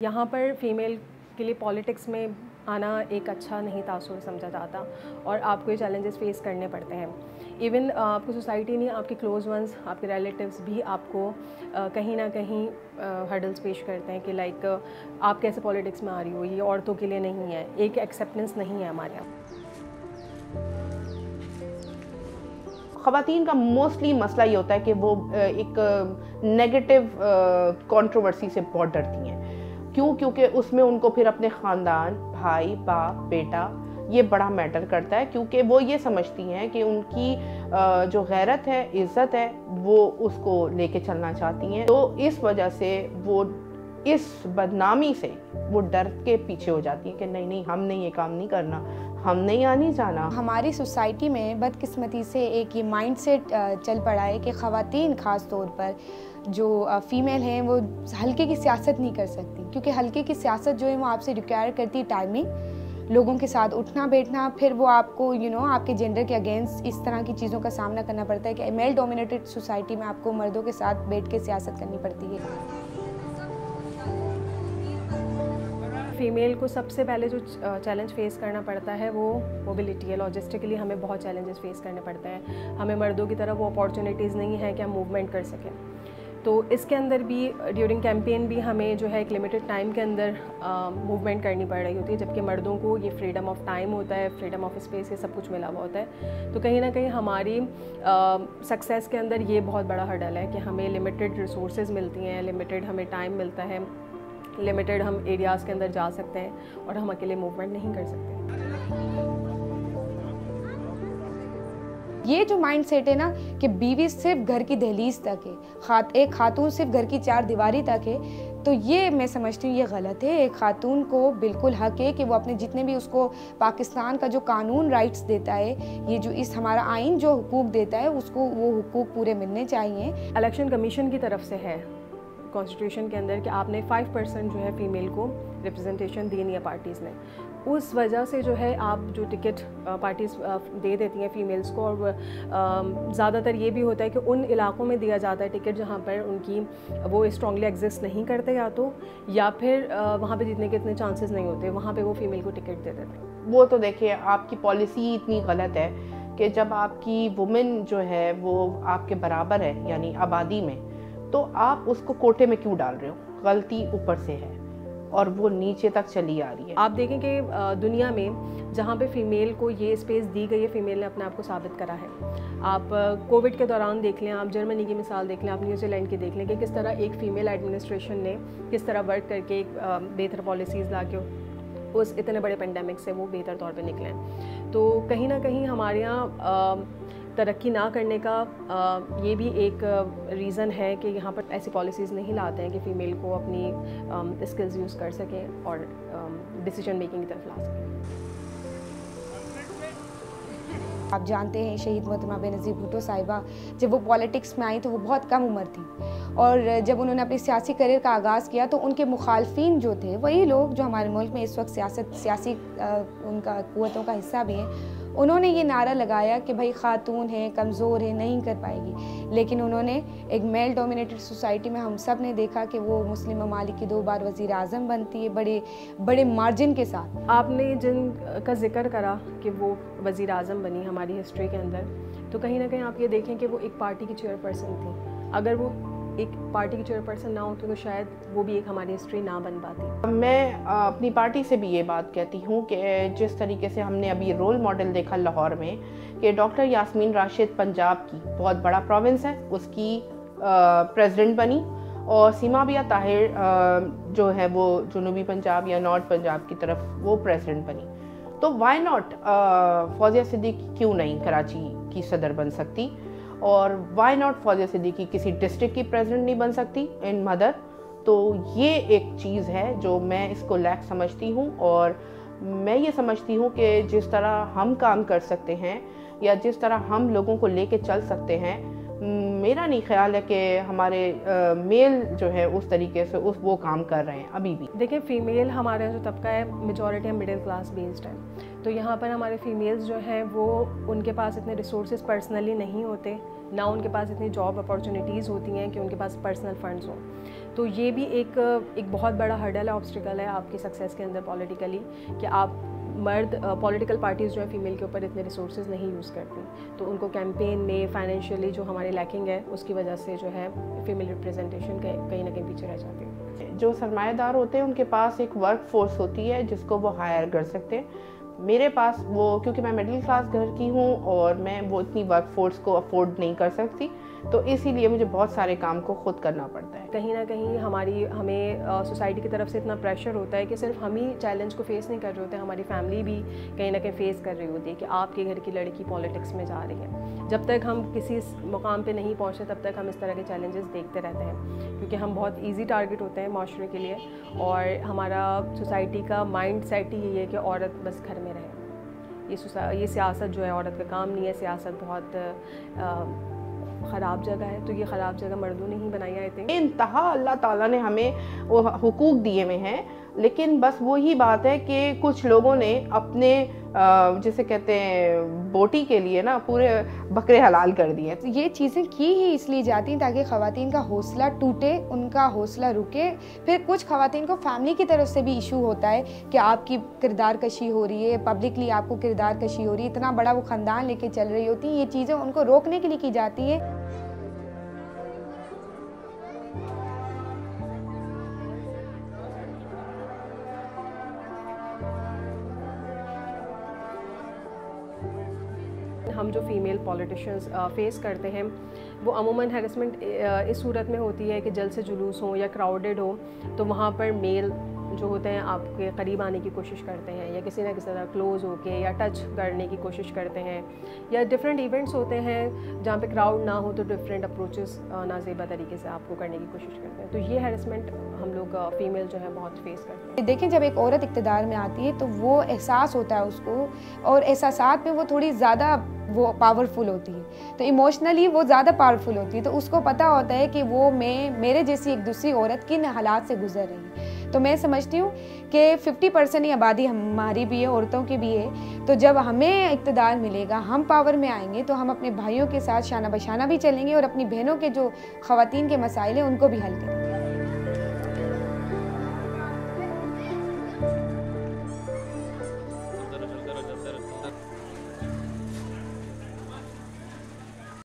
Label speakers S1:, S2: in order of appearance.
S1: यहाँ पर फ़ीमेल के लिए पॉलिटिक्स में आना एक अच्छा नहीं तासुर समझा जाता और आपको ये चैलेंजेस फेस करने पड़ते हैं। इवन आपको सोसाइटी नहीं, आपके क्लोज वंस, आपके रिलेटिव्स भी आपको कहीं ना कहीं हर्डल्स पेश करते हैं कि लाइक आप कैसे पॉलिटिक्स में आ रही हो, ये औरतों के लिए नहीं है, एक एक्सेप्टेंस नहीं है हमारे यहाँ।
S2: ख़वातीन का मोस्टली मसला ये होता है कि वो एक नेगेटिव कंट्रोवर्सी से बहुत डरती हैं। क्यों? क्योंकि उसमें उनको फिर अपने ख़ानदान, भाई, बाप, बेटा ये बड़ा मैटर करता है, क्योंकि वो ये समझती हैं कि उनकी जो गैरत है, इज़्ज़त है, वो उसको लेके चलना चाहती हैं। तो इस वजह से वो इस बदनामी से वो डर के पीछे हो जाती हैं कि नहीं नहीं, हमने ये काम नहीं करना, हमने यहाँ नहीं जाना।
S3: हमारी सोसाइटी में बदकिस्मती से एक ये माइंडसेट चल पड़ा है कि ख़वातीन ख़ास तौर पर जो फ़ीमेल हैं वो हल्के की सियासत नहीं कर सकती, क्योंकि हल्के की सियासत जो है वो आपसे रिक्वायर करती है टाइमिंग, लोगों के साथ उठना बैठना, फिर वो आपको आपके जेंडर के अगेंस्ट इस तरह की चीज़ों का सामना करना पड़ता है कि मेल डोमिनेटेड सोसाइटी में आपको मर्दों के साथ बैठ के सियासत करनी पड़ती है।
S1: फ़ीमेल को सबसे पहले जो चैलेंज फ़ेस करना पड़ता है वो मोबिलिटी है। लॉजिस्टिकली हमें बहुत चैलेंजेस फ़ेस करने पड़ते हैं। हमें मर्दों की तरह वो अपॉर्चुनिटीज़ नहीं है कि हम मूवमेंट कर सकें। तो इसके अंदर भी ड्यूरिंग कैंपेन भी हमें जो है एक लिमिटेड टाइम के अंदर मूवमेंट करनी पड़ रही होती है, जबकि मर्दों को ये फ्रीडम ऑफ टाइम होता है, फ्रीडम ऑफ स्पेस, ये सब कुछ मिला हुआ होता है। तो कहीं ना कहीं हमारी सक्सेस के अंदर ये बहुत बड़ा हर्डल है कि हमें लिमिटेड रिसोर्सेज मिलती हैं, लिमिटेड हमें टाइम मिलता है, लिमिटेड हम एरियाज़ के अंदर जा सकते हैं और हम अकेले मूवमेंट नहीं कर सकते।
S3: ये जो माइंडसेट है ना कि बीवी सिर्फ घर की दहलीज तक है, एक खातून सिर्फ घर की चार दीवारी तक है, तो ये मैं समझती हूँ ये गलत है। एक खातून को बिल्कुल हक है कि वो अपने जितने भी उसको पाकिस्तान का जो कानून राइट्स देता है, ये जो इस हमारा आइन जो हुकूक देता है, उसको वो हुकूक पूरे मिलने चाहिए।
S1: इलेक्शन कमीशन की तरफ से है कॉन्स्टिट्यूशन के अंदर कि आपने 5% जो है फ़ीमेल को रिप्रेजेंटेशन देनी है पार्टीज़ ने। उस वजह से जो है आप जो टिकट पार्टीज़ दे देती हैं फ़ीमेल्स को, और ज़्यादातर ये भी होता है कि उन इलाकों में दिया जाता है टिकट जहाँ पर उनकी वो स्ट्रॉन्गली एग्जिस्ट नहीं करते, या फिर वहाँ पे जीतने के इतने चांसेस नहीं होते, वहाँ पे वो फ़ीमेल को टिकट दे देते हैं।
S2: वो तो देखिए, आपकी पॉलिसी इतनी गलत है कि जब आपकी वुमेन जो है वो आपके बराबर है, यानी आबादी में, तो आप उसको कोटे में क्यों डाल रहे हो? गलती ऊपर से है और वो नीचे तक चली आ रही है।
S1: आप देखें कि दुनिया में जहाँ पे फ़ीमेल को ये स्पेस दी गई है, फ़ीमेल ने अपने आप को साबित करा है। आप कोविड के दौरान देख लें, आप जर्मनी की मिसाल देख लें, आप न्यूजीलैंड की देख लें कि किस तरह एक फ़ीमेल एडमिनिस्ट्रेशन ने किस तरह वर्क करके एक बेहतर पॉलिसीज़ ला के उस इतने बड़े पेंडेमिक से वो बेहतर तौर पे निकले हैं। तो कहीं ना कहीं हमारे यहाँ तरक्की ना करने का ये भी एक रीज़न है कि यहाँ पर ऐसी पॉलिसीज़ नहीं लाते हैं कि फ़ीमेल को अपनी स्किल्स यूज़ कर सकें और डिसीजन मेकिंग की तरफ ला सकें।
S3: आप जानते हैं शहीद मोहतरमा बेनज़ीर भुट्टो साहिबा जब वो पॉलिटिक्स में आई तो वो बहुत कम उम्र थी, और जब उन्होंने अपनी सियासी करियर का आगाज़ किया तो उनके मुखालफिन जो थे वही लोग जो हमारे मुल्क में इस वक्त सियासी उनका कुव्वतों का हिस्सा भी हैं। उन्होंने ये नारा लगाया कि भाई खातून है, कमज़ोर है, नहीं कर पाएगी, लेकिन उन्होंने एक मेल डोमिनेटेड सोसाइटी में हम सब ने देखा कि वो मुस्लिम ममालिक की 2 बार वज़ीर आज़म बनती है, बड़े बड़े मार्जिन के साथ।
S1: आपने जिन का जिक्र करा कि वो वज़ीर आज़म बनी हमारी हिस्ट्री के अंदर, तो कहीं ना कहीं आप ये देखें कि वो एक पार्टी की चेयरपर्सन थी। अगर वो एक पार्टी की चेयरपर्सन ना होती तो शायद वो भी एक हमारी हिस्ट्री ना बन पाती।
S2: मैं अपनी पार्टी से भी ये बात कहती हूँ कि जिस तरीके से हमने अभी रोल मॉडल देखा लाहौर में कि डॉक्टर यास्मीन राशिद पंजाब की बहुत बड़ा प्रोविंस है, उसकी प्रेसिडेंट बनी, और सीमा बिया ताहिर जो है वो जुनूबी पंजाब या नॉर्थ पंजाब की तरफ वो प्रेसिडेंट बनी। तो वाई नॉट फौजिया सिद्दीकी क्यों नहीं कराची की सदर बन सकती, और वाई नॉट फौजिया सिद्दीकी किसी डिस्ट्रिक्ट की प्रेसिडेंट नहीं बन सकती इन मदर। तो ये एक चीज़ है जो मैं इसको लैक समझती हूँ, और मैं ये समझती हूँ कि जिस तरह हम काम कर सकते हैं या जिस तरह हम लोगों को लेके चल सकते हैं, मेरा नहीं ख्याल है कि हमारे मेल जो है उस तरीके से वो काम कर रहे हैं अभी भी।
S1: देखिए, फ़ीमेल हमारा जो तबका है मेजॉरिटी मिडिल क्लास बेस्ड है, तो यहाँ पर हमारे फ़ीमेल्स जो हैं वो उनके पास इतने रिसोर्सेज पर्सनली नहीं होते ना उनके पास इतनी जॉब अपॉर्चुनिटीज़ होती हैं कि उनके पास पर्सनल फंड्स हों। तो ये भी एक बहुत बड़ा हर्डल है, ऑब्स्टिकल है आपकी सक्सेस के अंदर पॉलिटिकली, कि आप मर्द पॉलिटिकल पार्टीज़ जो है फ़ीमेल के ऊपर इतने रिसोर्सेज नहीं यूज़ करती, तो उनको कैंपेन में फाइनेंशियली जो हमारी लैकिंग है उसकी वजह से जो है फीमेल रिप्रेजेंटेशन कहीं ना कहीं पीछे रह जाती है।
S2: जो सरमाएदार होते हैं उनके पास एक वर्क फोर्स होती है जिसको वो हायर कर सकते हैं। मेरे पास वो, क्योंकि मैं मिडिल क्लास घर की हूँ और मैं वो इतनी वर्क फोर्स को अफोर्ड नहीं कर सकती, तो इसीलिए मुझे बहुत सारे काम को खुद करना पड़ता है।
S1: कहीं ना कहीं हमें सोसाइटी की तरफ से इतना प्रेशर होता है कि सिर्फ हम ही चैलेंज को फेस नहीं कर रहे होते, हमारी फैमिली भी कहीं ना कहीं फेस कर रही होती है कि आपके घर की लड़की पॉलिटिक्स में जा रही है। जब तक हम किसी मुकाम पे नहीं पहुँचते तब तक हम इस तरह के चैलेंजेस देखते रहते हैं, क्योंकि हम बहुत ईजी टारगेट होते हैं माशरे के लिए, और हमारा सोसाइटी का माइंड सेट ही यही है कि औरत बस घर में रहे। ये सियासत जो है औरत का काम नहीं है, सियासत बहुत ख़राब जगह है, तो ये ख़राब जगह मर्दों ने ही बनाई है। आई थिंक
S2: इंतहा अल्लाह ताला ने हमें वो हुकूक दिए हुए हैं, लेकिन बस वही बात है कि कुछ लोगों ने अपने जिसे कहते हैं बोटी के लिए ना पूरे बकरे हलाल कर दिए।
S3: तो ये चीज़ें की ही इसलिए जाती हैं ताकि ख़वातीन का हौसला टूटे, उनका हौसला रुके। फिर कुछ ख़वातीन को फैमिली की तरफ से भी इशू होता है कि आपकी किरदार कशी हो रही है, पब्लिकली आपको किरदार कशी हो रही है, इतना बड़ा वो ख़ानदान लेके चल रही होती हैं। ये चीज़ें उनको रोकने के लिए की जाती है।
S1: हम जो फीमेल पॉलिटिशियंस फेस करते हैं वो अमूमन हैरेसमेंट इस सूरत में होती है कि जल्द से जुलूस हो या क्राउडेड हो, तो वहाँ पर मेल जो होते हैं आपके करीब आने की कोशिश करते हैं, या किसी ना किसी तरह क्लोज होके या टच करने की कोशिश करते हैं, या डिफरेंट इवेंट्स होते हैं जहाँ पे क्राउड ना हो तो डिफरेंट अप्रोचेस नाज़ेबा तरीके से आपको करने की कोशिश करते हैं। तो ये हैरेसमेंट हम लोग फीमेल जो है बहुत फेस करते हैं।
S3: देखें, जब एक औरत इक़्तिदार में आती है तो वो एहसास होता है उसको, और एहसासात में वो थोड़ी ज़्यादा वो पावरफुल होती है, तो इमोशनली वो ज़्यादा पावरफुल होती है। तो उसको पता होता है कि वो मेरे जैसी एक दूसरी औरत किन हालात से गुजर रही है। तो मैं समझती हूँ कि 50% ही आबादी हमारी भी है, औरतों की भी है। तो जब हमें इक़्तिदार मिलेगा, हम पावर में आएंगे, तो हम अपने भाइयों के साथ शाना बशाना भी चलेंगे और अपनी बहनों के जो ख़वातीन के मसाइल हैं उनको भी हल करेंगे।